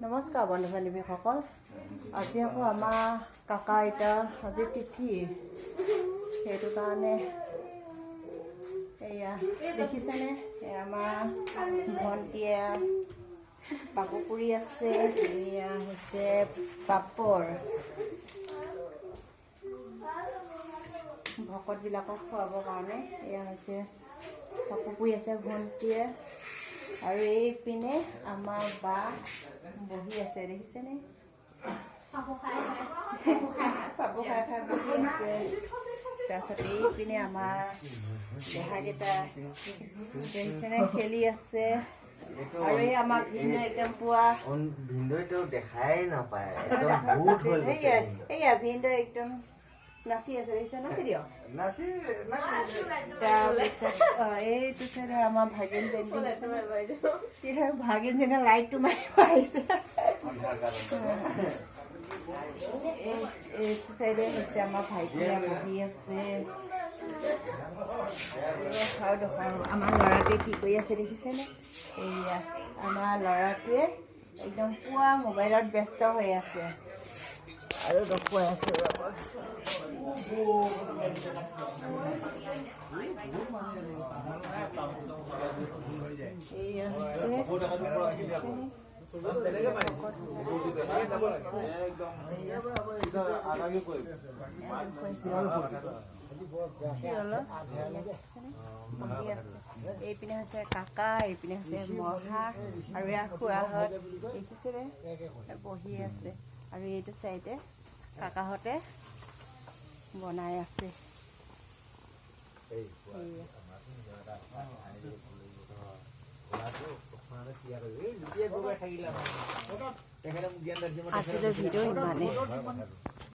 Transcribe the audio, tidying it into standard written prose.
নমস্কাৰ বন্ধু বান্ধৱীসকল। আজি আকৌ আমাৰ কাকা আইতাৰ আজি তিথি, সেইটো কাৰণে এয়া দেখিছেনে, আমাৰ ভণ্টিয়ে পাপৰ পুৰি আছে, এয়া হৈছে পাপৰ, ভকতবিলাকক খুৱাবৰ কাৰণে এয়া হৈছে পাপৰ পুৰি আছে ভণ্টিয়ে। আৰু এইপিনে আমাৰ বা বহি আছে, দেখিছেনে, পাপৰ খাই বহি আছে। তাৰপিছত এইপিনে আমাৰ দেহাকেইটা দেখিছেনে খেলি আছে। আৰু এই আমাৰ ভিনদেউ একদম পুৱা ভিনদেউটো দেখাই নাপায়, এয়া ভিনদেউ একদম নাচি আছে, দেখিছে, নাচি দিয়ক। তাৰপিছত এইটো চাইডে আমাৰ ভাগিনজনী লাইটটো মাৰিব আহিছে। এইটো চাইডে হৈছে আমাৰ ভাইটিয়ে বহি আছে। আৰু আমাৰ ল'ৰাটোৱে কি কৰি আছে দেখিছেনে, এয়া আমাৰ ল'ৰাটোৱে একদম পুৱা মোবাইলত ব্যস্ত হৈ আছে। আৰু দেখুৱাই আছো এইপিনে হৈছে কাকা, এইপিনে হৈছে মহা, আৰু ইয়াৰ খুৰাহঁত দেখিছেনে বহি আছে। আৰু এইটো চাইডে কাকাহঁতে বনাই আছে। আজিলৈ ভিডিঅ' ইমানেই।